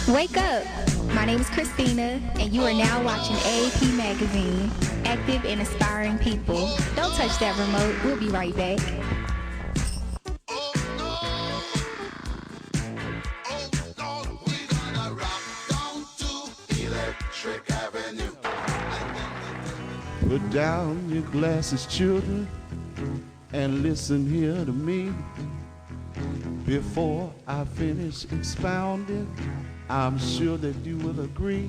Wake up! My name is Christina, and you are now watching AAP Magazine. Active and inspiring people. Don't touch that remote. We'll be right back. Put down your glasses, children, and listen here to me. Before I finish expounding, I'm sure that you will agree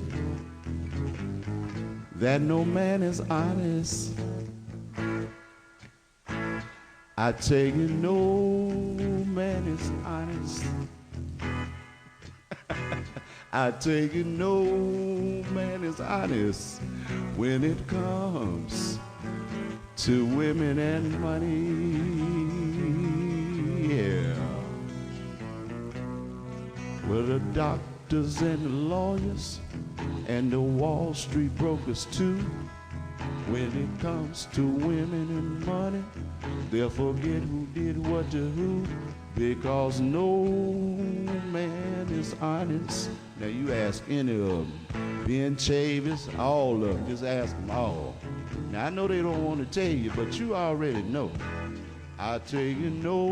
that no man is honest. I tell you, no man is honest. I tell you, no man is honest when it comes to women and money. Yeah. Well, the doctors and the lawyers and the Wall Street brokers too, when it comes to women and money, they'll forget who did what to who, because no man is honest. Now you ask any of them, Ben Chavis, all of them, just ask them all. Now I know they don't want to tell you, but you already know. I tell you, no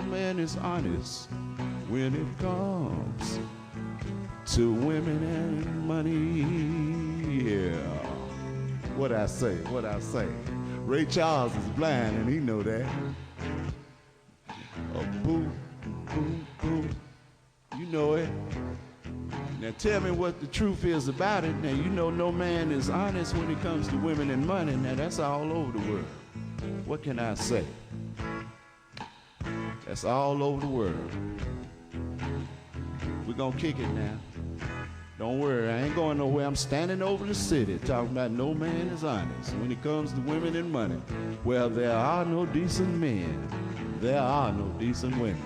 man is honest when it comes to women and money. Yeah. What I say? Ray Charles is blind and he know that. Boom, boom, boom. You know it. Now tell me what the truth is about it. Now you know no man is honest when it comes to women and money. Now that's all over the world. What can I say? That's all over the world. We're gonna kick it now. Don't worry, I ain't going nowhere. I'm standing over the city talking about no man is honest when it comes to women and money. Well, there are no decent men. There are no decent women.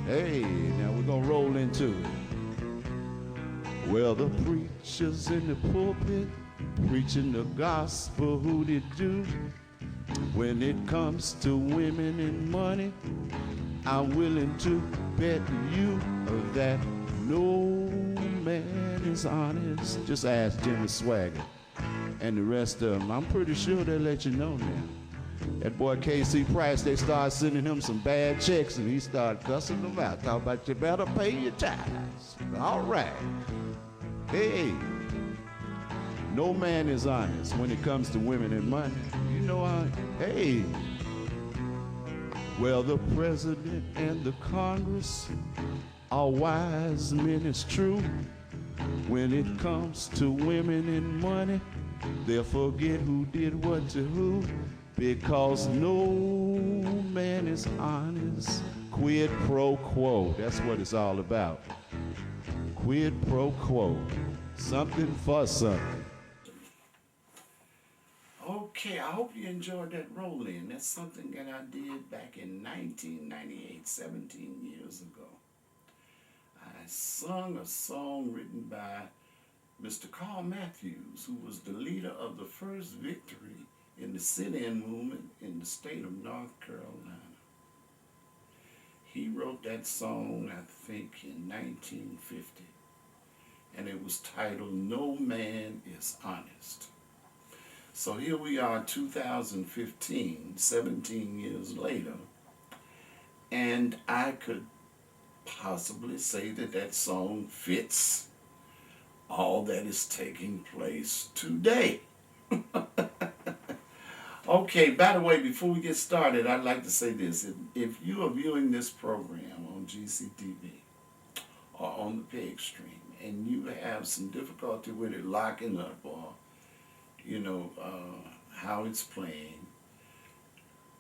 Hey, now we're gonna roll into it. Well, the preachers in the pulpit preaching the gospel, who they do. When it comes to women and money, I'm willing to bet you that no man is honest. Just ask Jimmy Swagger and the rest of them. I'm pretty sure they'll let you know now. That boy KC Price, they started sending him some bad checks and he started cussing them out. Talking about you better pay your tithes. All right. Hey, no man is honest when it comes to women and money. You know how, hey. Well, the president and the Congress are wise men, it's true. When it comes to women and money, they'll forget who did what to who, because no man is honest. Quid pro quo, that's what it's all about. Quid pro quo, something for something. Okay, I hope you enjoyed that roll-in. That's something that I did back in 1998, 17 years ago. I sung a song written by Mr. Carl Matthews, who was the leader of the first victory in the sit-in movement in the state of North Carolina. He wrote that song, I think, in 1950, and it was titled, No Man is Honest. So here we are, 2015, 17 years later, and I could possibly say that that song fits all that is taking place today. Okay, by the way, before we get started, I'd like to say this. If you are viewing this program on GCTV or on the peg stream and you have some difficulty with it locking up or how it's playing,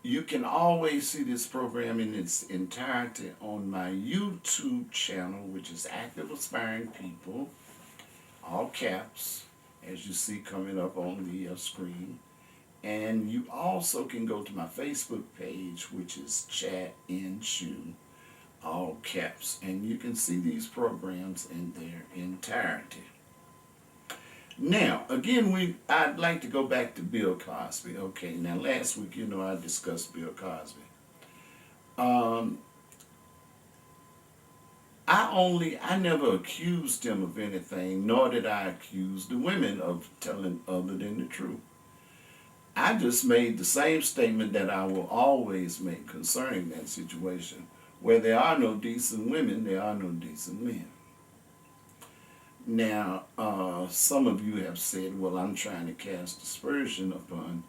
you can always see this program in its entirety on my YouTube channel, which is Active Aspiring People, all caps, as you see coming up on the screen. And you also can go to my Facebook page, which is Chat in Shoe, all caps, and you can see these programs in their entirety. Now, again, I'd like to go back to Bill Cosby. Okay, now last week, I discussed Bill Cosby. I I never accused him of anything, nor did I accuse the women of telling other than the truth. I just made the same statement that I will always make concerning that situation. Where there are no decent women, there are no decent men. Now, some of you have said, well, I'm trying to cast aspersion upon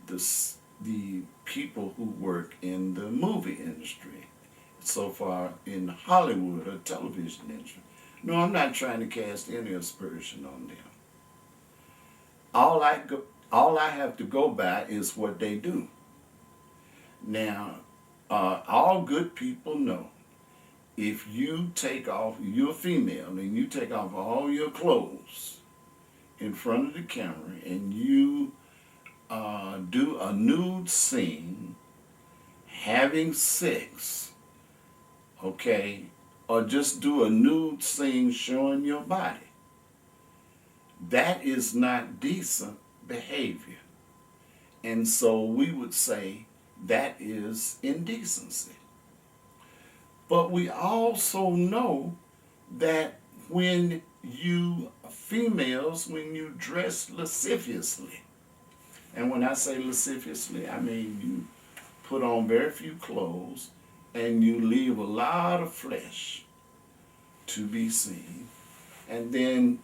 the people who work in the movie industry, so far in Hollywood or television industry. No, I'm not trying to cast any aspersion on them. All I have to go by is what they do. Now, all good people know if you take off, you're female, and you take off all your clothes in front of the camera and you do a nude scene having sex, okay, or just do a nude scene showing your body, that is not decent behavior. And so we would say that is indecency. But we also know that when you females, when you dress lasciviously, and when I say lasciviously, I mean you put on very few clothes and you leave a lot of flesh to be seen, and then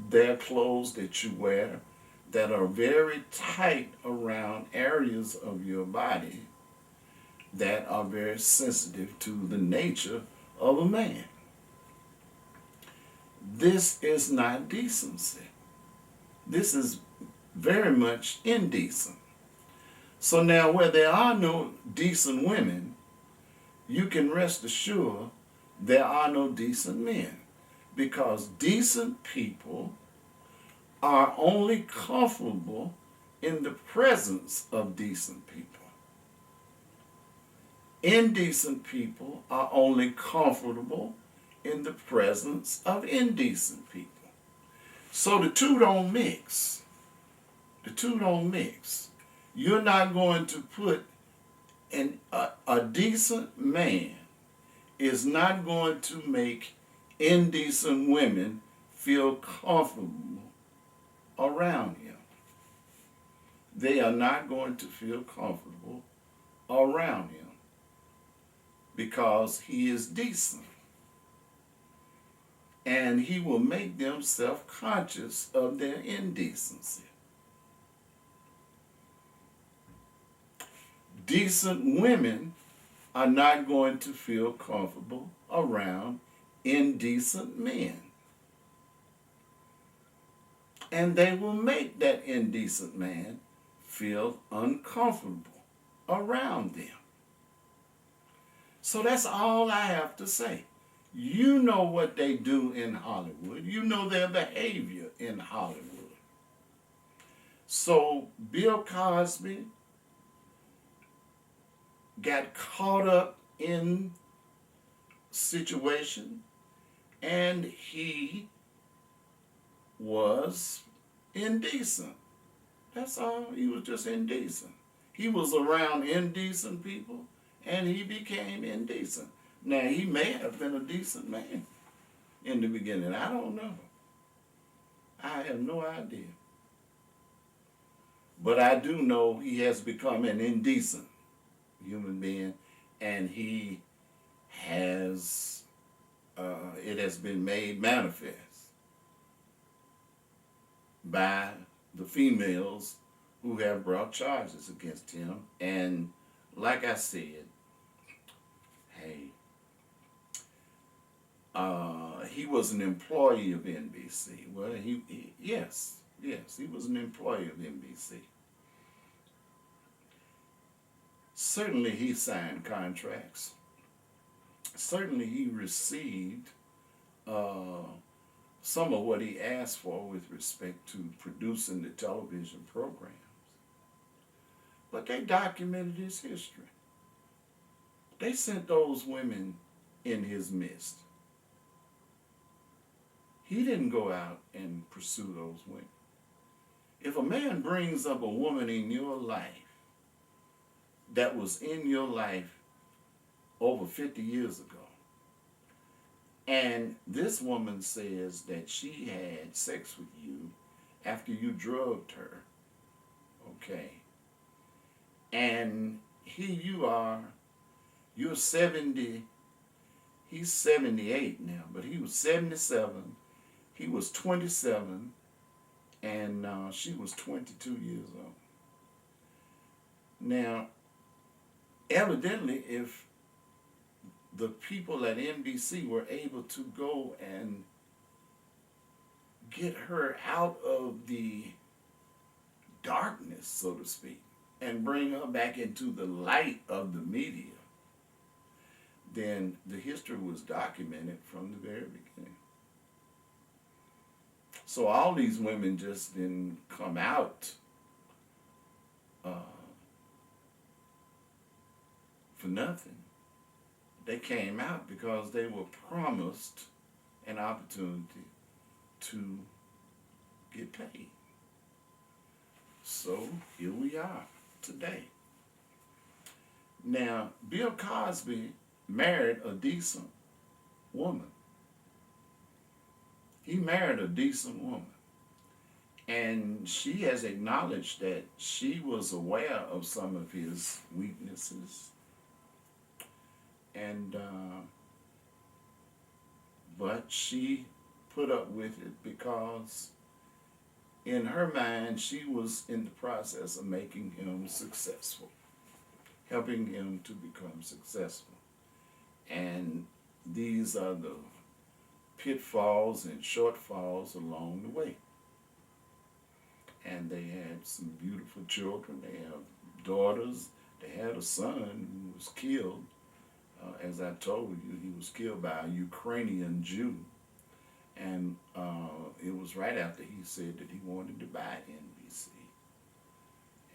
there are clothes that you wear that are very tight around areas of your body that are very sensitive to the nature of a man. This is not decency. This is very much indecent. So now, where there are no decent women, you can rest assured there are no decent men, because decent people are only comfortable in the presence of decent people. Indecent people are only comfortable in the presence of indecent people. So the two don't mix. The two don't mix. You're not going to put a decent man is not going to make indecent women feel comfortable around him. They are not going to feel comfortable around him because he is decent. And he will make them self-conscious of their indecency. Decent women are not going to feel comfortable around indecent men. And they will make that indecent man feel uncomfortable around them. So that's all I have to say. You know what they do in Hollywood. You know their behavior in Hollywood. So Bill Cosby got caught up in situation and he was indecent. That's all. He was just indecent. He was around indecent people and he became indecent. Now, he may have been a decent man in the beginning. I don't know. I have no idea. But I do know he has become an indecent human being, and he has, it has been made manifest by the females who have brought charges against him. And like I said, hey, he was an employee of NBC. Well, yes, he was an employee of NBC. Certainly he signed contracts. Certainly he received some of what he asked for with respect to producing the television programs. But they documented his history. They sent those women in his midst. He didn't go out and pursue those women. If a man brings up a woman in your life that was in your life over 50 years ago, And this woman says that she had sex with you after you drugged her. Okay. And here you are, you're 70, he's 78 now, but he was 77, he was 27, and she was 22 years old. Now, evidently, if the people at NBC were able to go and get her out of the darkness, so to speak, and bring her back into the light of the media, then the history was documented from the very beginning. So all these women just didn't come out uh, for nothing. They came out because they were promised an opportunity to get paid. So here we are today. Now, Bill Cosby married a decent woman. He married a decent woman. And she has acknowledged that she was aware of some of his weaknesses. And, but she put up with it because in her mind, she was in the process of making him successful, helping him to become successful. And these are the pitfalls and shortfalls along the way. And they had some beautiful children. They have daughters. They had a son who was killed. As I told you, he was killed by a Ukrainian Jew. And it was right after he said that he wanted to buy NBC.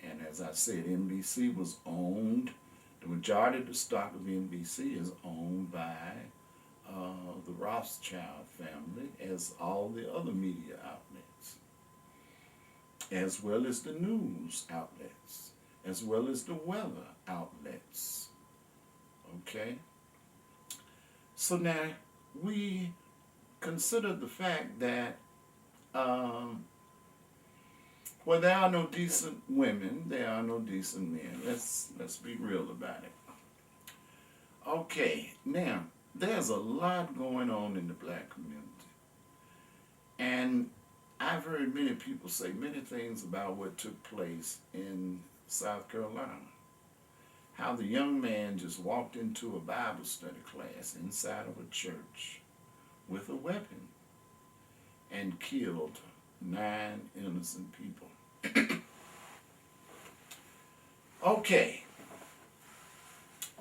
And as I said, NBC was owned, the majority of the stock of NBC is owned by the Rothschild family, as all the other media outlets, as well as the news outlets, as well as the weather outlets. Okay? So now we consider the fact that where there are no decent women, there are no decent men. Let's be real about it. Okay, now there's a lot going on in the black community. And I've heard many people say many things about what took place in South Carolina. How the young man just walked into a Bible study class inside of a church with a weapon and killed 9 innocent people. Okay,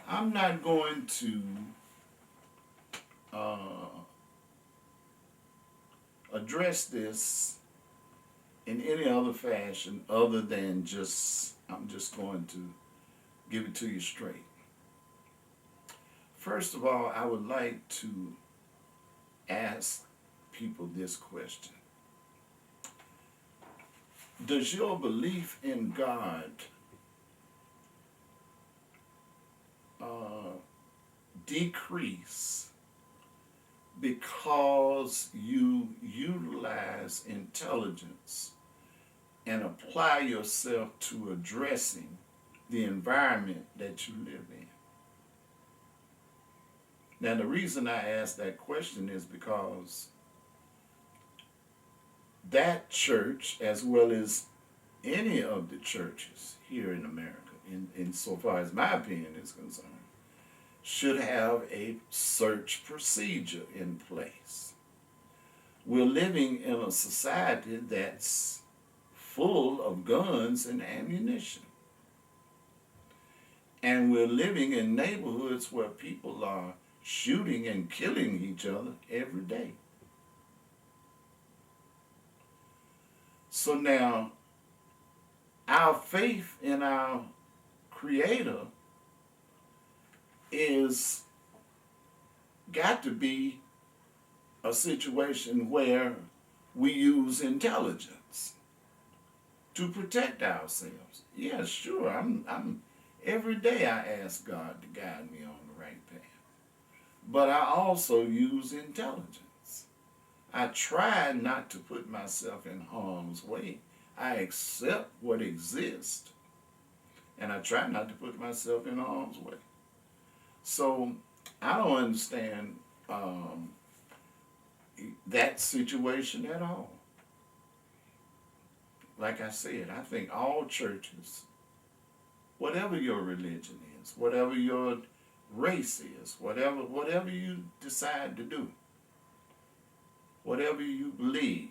I'm not going to address this in any other fashion other than I'm just going to give it to you straight. First of all, I would like to ask people this question. Does your belief in God decrease because you utilize intelligence and apply yourself to addressing the environment that you live in? Now, the reason I ask that question is because that church, as well as any of the churches here in America, in so far as my opinion is concerned, should have a search procedure in place. We're living in a society that's full of guns and ammunition. And we're living in neighborhoods where people are shooting and killing each other every day. So now, our faith in our Creator is got to be a situation where we use intelligence to protect ourselves. Yeah, sure. I'm every day I ask God to guide me on the right path. but I also use intelligence. I try not to put myself in harm's way. I accept what exists, and I try not to put myself in harm's way. So I don't understand um, that situation at all. Like I said, I think all churches, whatever your religion is, whatever your race is, whatever you decide to do, whatever you believe,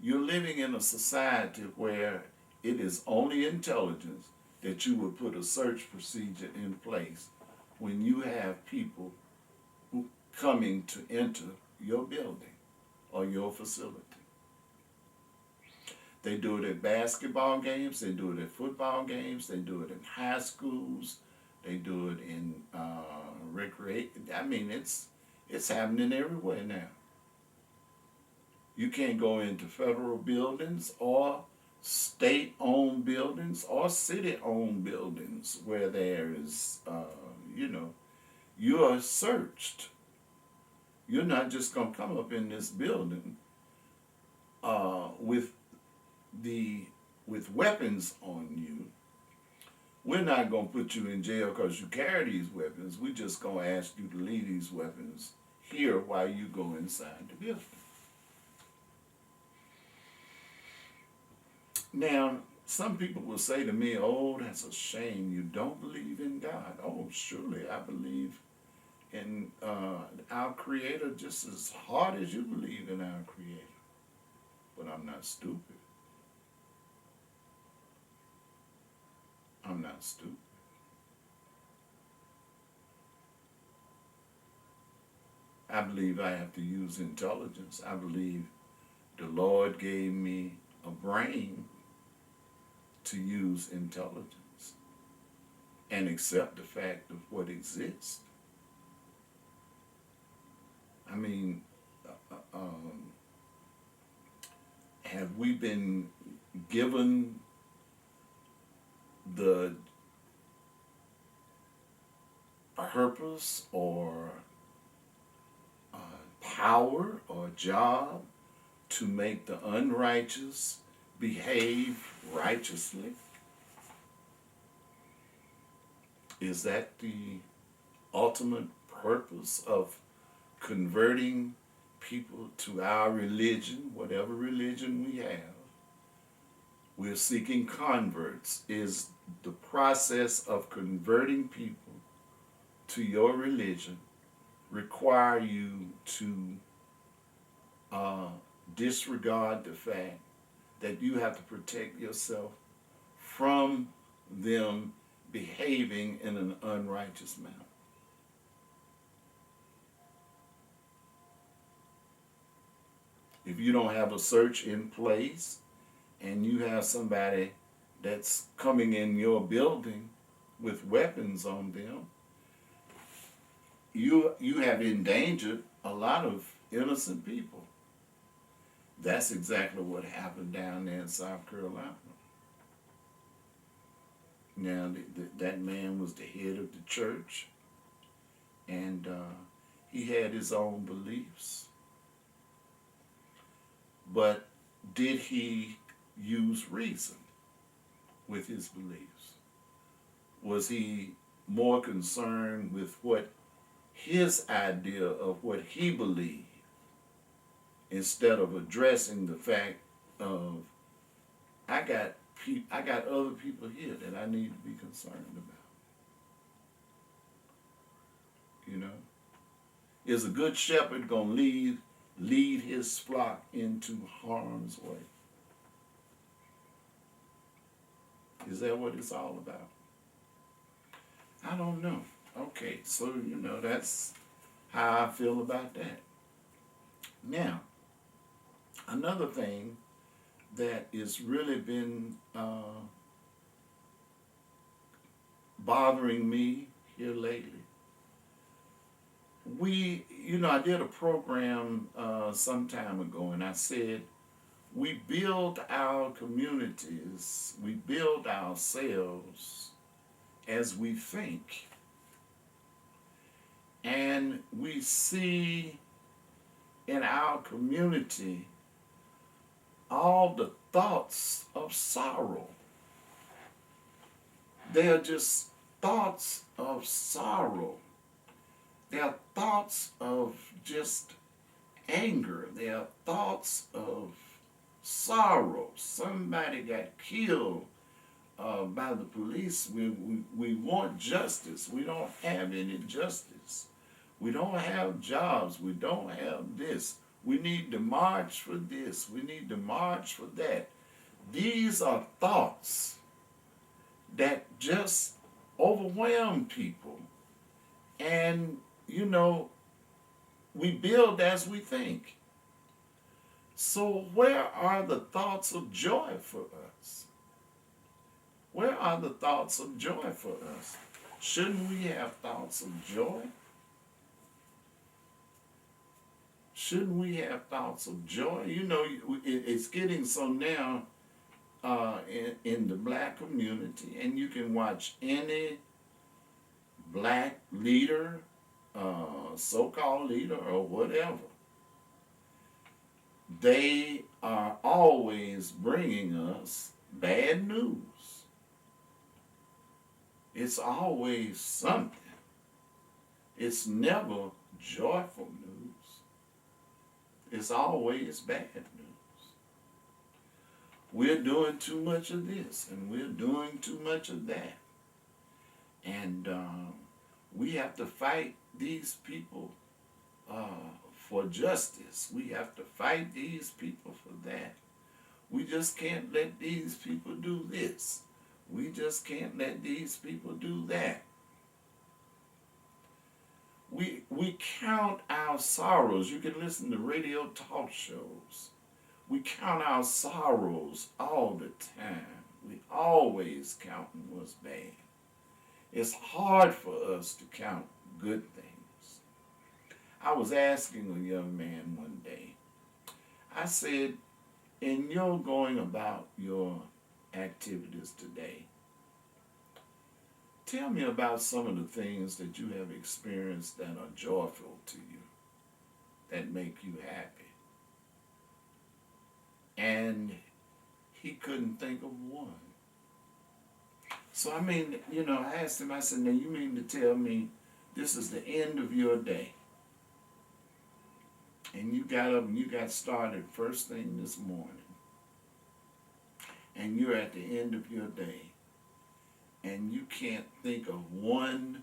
you're living in a society where it is only intelligence that you would put a search procedure in place when you have people who coming to enter your building or your facility. They do it at basketball games, they do it at football games, they do it in high schools, they do it in recreate. I mean, it's happening everywhere now. You can't go into federal buildings or state-owned buildings or city-owned buildings where there is, you are searched. You're not just gonna come up in this building with the with weapons on you. We're not gonna put you in jail because you carry these weapons. We're just gonna ask you to leave these weapons here while you go inside the building. Now, some people will say to me, "Oh, that's a shame. You don't believe in God." Oh, surely I believe in our Creator just as hard as you believe in our Creator. But I'm not stupid. I'm not stupid. I believe I have to use intelligence. I believe the Lord gave me a brain to use intelligence and accept the fact of what exists. I mean, have we been given the purpose or power or job to make the unrighteous behave righteously? Is that the ultimate purpose of converting people to our religion, whatever religion we have? We're seeking converts. Is the process of converting people to your religion require you to disregard the fact that you have to protect yourself from them behaving in an unrighteous manner? If you don't have a search in place and you have somebody that's coming in your building with weapons on them, you have endangered a lot of innocent people. That's exactly what happened down there in South Carolina. Now, that man was the head of the church, and he had his own beliefs. But did he use reason with his beliefs? Was he more concerned with what his idea of what he believed instead of addressing the fact of I got other people here that I need to be concerned about? You know, is a good shepherd gonna lead his flock into harm's way? Is that what it's all about? I don't know. Okay, so that's how I feel about that. Now, another thing that has really been bothering me here lately. I did a program some time ago, and I said, we build our communities, we build ourselves as we think. And we see in our community all the thoughts of sorrow. They are just thoughts of sorrow. They are thoughts of just anger. They are thoughts of sorrow. Somebody got killed by the police. We want justice. We don't have any justice. We don't have jobs. We don't have this. We need to march for this. We need to march for that. These are thoughts that just overwhelm people. And, you know, we build as we think. So where are the thoughts of joy for us? Where are the thoughts of joy for us? Shouldn't we have thoughts of joy? Shouldn't we have thoughts of joy? You know, it's getting so now in the black community, and you can watch any black leader, so-called leader or whatever. They are always bringing us bad news. It's always something. It's never joyful news. It's always bad news. We're doing too much of this and we're doing too much of that. And we have to fight these people for justice. We have to fight these people for that. We just can't let these people do this. We just can't let these people do that. We count our sorrows. You can listen to radio talk shows. We count our sorrows all the time. We always counting what's bad. It's hard for us to count good things. I was asking a young man one day, I said, in your going about your activities today, tell me about some of the things that you have experienced that are joyful to you, that make you happy. And he couldn't think of one. So I mean, you know, I asked him, I said, now you mean to tell me this is the end of your day? And you got up and you got started first thing this morning. And you're at the end of your day. And you can't think of one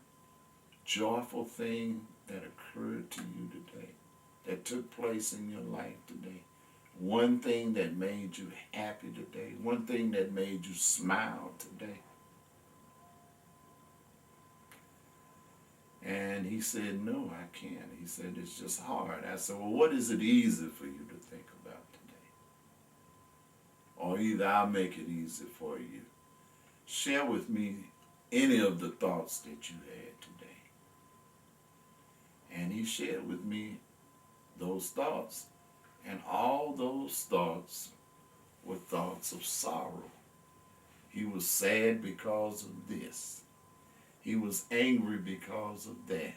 joyful thing that occurred to you today, that took place in your life today. One thing that made you happy today. One thing that made you smile today. And he said, no, I can't. He said, it's just hard. I said, well, what is it easy for you to think about today? Or either I'll make it easy for you. Share with me any of the thoughts that you had today. And he shared with me those thoughts. And all those thoughts were thoughts of sorrow. He was sad because of this. He was angry because of that.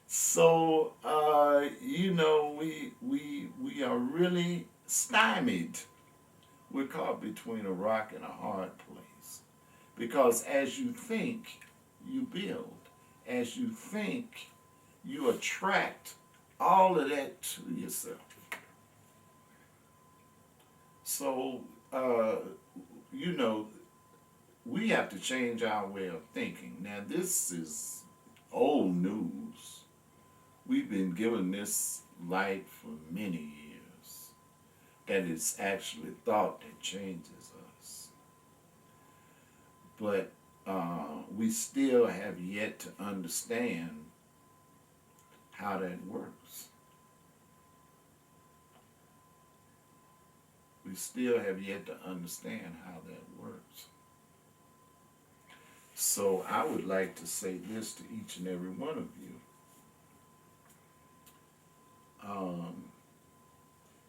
So, you know, we are really stymied. We're caught between a rock and a hard place. Because as you think, you build. As you think, you attract all of that to yourself. So, you know, we have to change our way of thinking. Now, this is old news. We've been given this light for many years. That it's actually thought that changes us. But we still have yet to understand how that works. We still have yet to understand how that works. So I would like to say this to each and every one of you.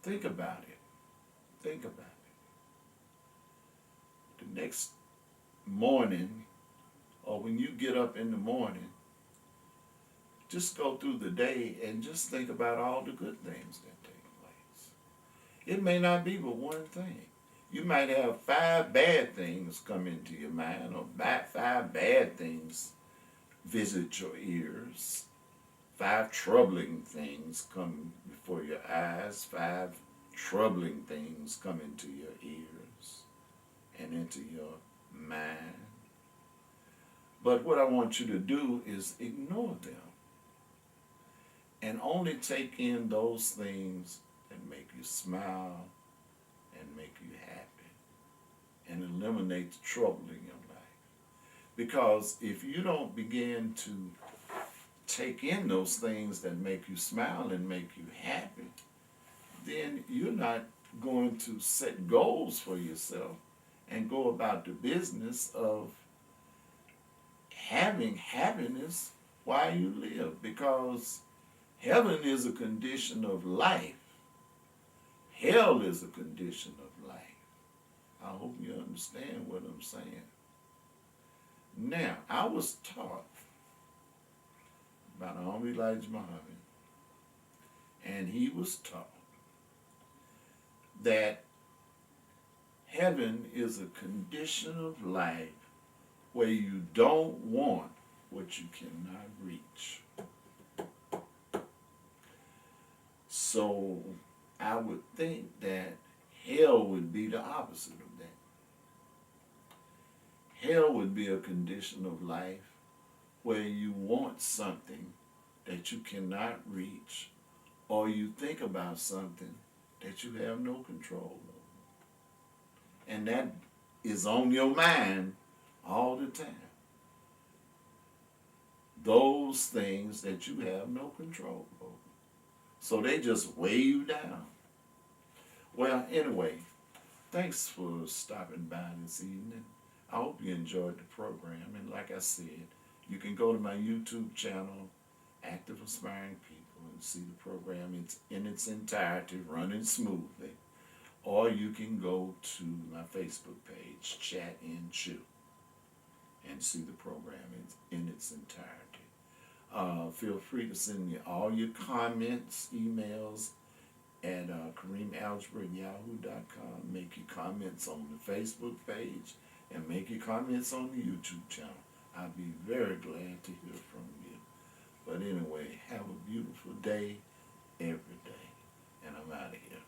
Think about it. Think about it. The next morning, or when you get up in the morning, just go through the day and just think about all the good things that take place. It may not be but one thing. You might have 5 bad things come into your mind, or 5 bad things visit your ears. 5 troubling things come before your eyes. 5 troubling things come into your ears and into your mind. But what I want you to do is ignore them and only take in those things that make you smile and make you happy and eliminate the trouble in your life. Because if you don't begin to take in those things that make you smile and make you happy, then you're not going to set goals for yourself and go about the business of having happiness while you live. Because heaven is a condition of life. Hell is a condition of life. I hope you understand what I'm saying. Now, I was taught by the Honorable Elijah Muhammad, and he was taught that heaven is a condition of life where you don't want what you cannot reach. So I would think that hell would be the opposite of that. Hell would be a condition of life where you want something that you cannot reach, or you think about something that you have no control over. And that is on your mind all the time. Those things that you have no control over. So they just weigh you down. Well, anyway, thanks for stopping by this evening. I hope you enjoyed the program. And like I said, you can go to my YouTube channel, Active Aspiring People, and see the program in its entirety, running smoothly. Or you can go to my Facebook page, Chat and Chew, and see the program in its entirety. Feel free to send me all your comments, emails at kareemalgebra@yahoo.com. Make your comments on the Facebook page and make your comments on the YouTube channel. I'll be very glad to hear from you. But anyway, have a beautiful day every day. And I'm out of here.